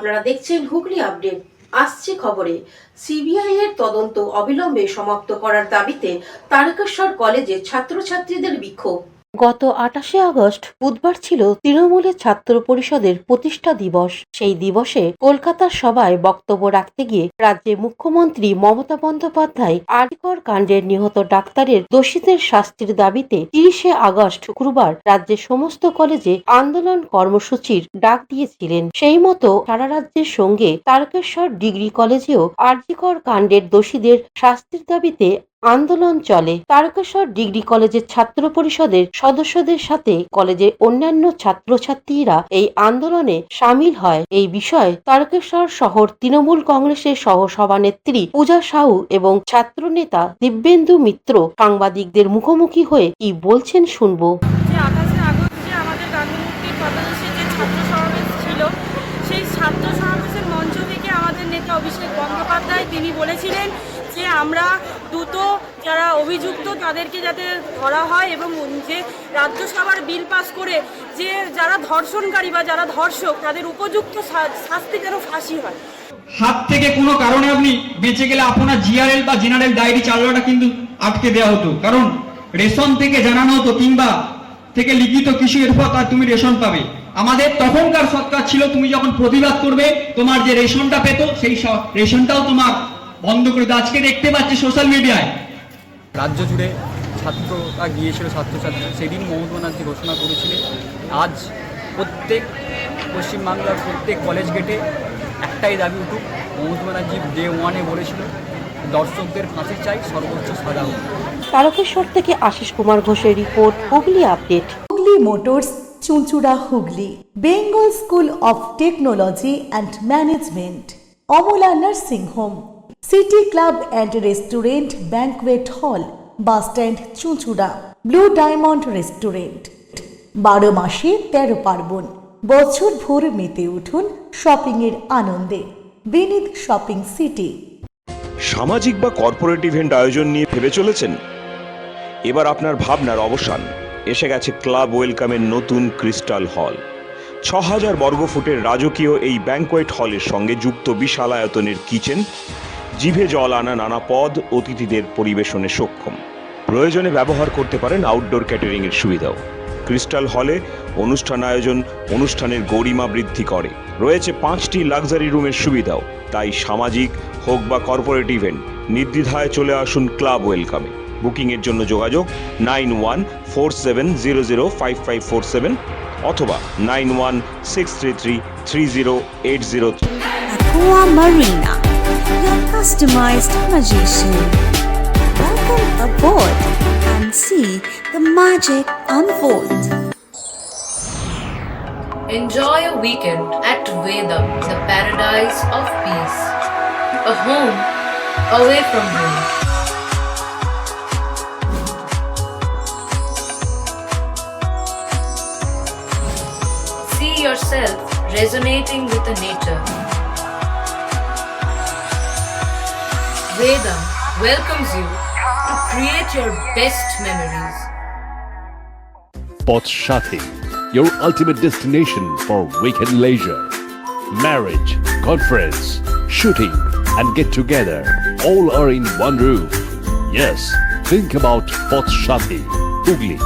আপনারা দেখছেন হুগলি আপডেট। আসছে খবরে, সিবিআই এর তদন্ত অবিলম্বে সমাপ্ত করার দাবিতে তারকেশ্বর কলেজে ছাত্রছাত্রীদের বিক্ষোভ। গত 28শে আগস্ট বুধবার ছিল তৃণমূলের ছাত্র পরিষদের প্রতিষ্ঠা দিবস। সেই দিবসে কলকাতার সভায় বক্তব্য রাখতে গিয়ে রাজ্যে মুখ্যমন্ত্রী মমতা বন্দ্যোপাধ্যায় আরজিকর কাণ্ডের নিহত ডাক্তারের দোষীদের শাস্তির দাবিতে 30শে আগস্ট শুক্রবার রাজ্যের সমস্ত কলেজে আন্দোলন কর্মসূচির ডাক দিয়েছিলেন। সেই মতো সারা রাজ্যের সঙ্গে তারকেশ্বর ডিগ্রি কলেজেও আরজিকর কাণ্ডের দোষীদের শাস্তির দাবিতে আন্দোলন চলে। তারকেশ্বর ডিগ্রি কলেজের ছাত্র পরিষদের সদস্যদের সাথে কলেজের অন্যান্য ছাত্রছাত্রীরা এই আন্দোলনে সামিল হয়। এই বিষয়ে তারকেশ্বর শহর তৃণমূল কংগ্রেসের সহসভানেত্রী পূজা সাহু এবং ছাত্র নেতা দিব্যেন্দু মিত্র সাংবাদিকদের মুখোমুখি হয়ে কি বলছেন শুনবো। আমাদের গান্ধীমূর্তির পাদদেশে যে ছাত্র সমাবেশ ছিল, সেই ছাত্র সমাবেশের মঞ্চ থেকে আমাদের নেতা অভিষেক বন্দ্যোপাধ্যায় তিনি বলেছিলেন যে আমরা দ্রুত যারা অভিযুক্ত তাদেরকে যাতে ধরা হয় এবং যে রাজ্যসভার বিল পাস করে যে যারা ধর্ষণকারী বা যারা ধর্ষক তাদের উপযুক্ত শাস্তি যেন ফাঁসি হয়। হাত থেকে কোনো কারণে আপনি বেঁচে গেলে আপনার জিআরএল বা জেনারেল ডায়েরি চালানোটা কিন্তু আটকে দেওয়া হতো, কারণ রেশন থেকে জানানো হতো কিংবা থেকে লিখিত কিছু এরপর আর তুমি রেশন পাবে। আমাদের তখনকার সরকার ছিল তুমি যখন প্রতিবাদ করবে তোমার যে রেশনটা পেত সেই রেশনটাও তোমার বন্ধ করে দেয়। আজকে দেখতে পাচ্ছি সোশ্যাল মিডিয়ায় রাজ্য জুড়ে ছাত্ররা গিয়েছিল, ছাত্রছাত্রী সেদিন মমতা ব্যানার্জি ঘোষণা করেছিলেন আজ প্রত্যেক পশ্চিমবাংলার প্রত্যেক কলেজ গেটে একটাই দাবি উঠুক। মমতা ব্যানার্জি ডে 1-এ বলেছিল দর্শকদের ফাঁসি চাই, সর্বোচ্চ সাজা হোক। তারকেশ্বর থেকে আশিস কুমার ঘোষের report, Hooghly update. Hooghly motors, Chuchura, Hooghly. Bengal school of technology and management, Amala nursing home, city club and restaurant, banquet হল, বাস স্ট্যান্ড, চুঁচুড়া। Blue diamond restaurant. 12 মাসে 13 পার্বণ, বছর ভোর মেতে উঠুন শপিং এর আনন্দে। বিনিদ শপিং সিটি। সামাজিক বা কর্পোরেট ইভেন্ট আয়োজন নিয়ে ভেবে চলেছেন? এবার আপনার ভাবনার অবসান। এসে গেছে ক্লাব ওয়েলকামের নতুন ক্রিস্টাল হল। 6000 বর্গফুটের রাজকীয় এই ব্যাংকোয়েট হলের সঙ্গে যুক্ত বিশাল আয়তনের কিচেন, জিভে জল আনা নানা পদ অতিথিদের পরিবেশনে সক্ষম। প্রয়োজনে ব্যবহার করতে পারেন আউটডোর ক্যাটারিং এর সুবিধাও। ক্রিস্টাল হলে অনুষ্ঠান আয়োজন অনুষ্ঠানের গরিমা বৃদ্ধি করে। রয়েছে 5টি লাক্সারি রুমের সুবিধাও। তাই সামাজিক হোক বা কর্পোরেট ইভেন্ট নির্দ্বিধায় চলে আসুন ক্লাব ওয়েলকামে। বুকিংয়ের জন্য যোগাযোগ 9147005547 অথবা 9163330803। Aqua Marina, your customized magician. Welcome aboard and see the magic unfold. Enjoy a weekend at Vedam, the paradise of peace. A home away from home. See yourself resonating with the nature. Vedam welcomes you to create your best memories. Potshati, your ultimate destination for weekend leisure. Marriage, conference, shooting and get together all are in one roof. Yes, think about Potshati, Hugli.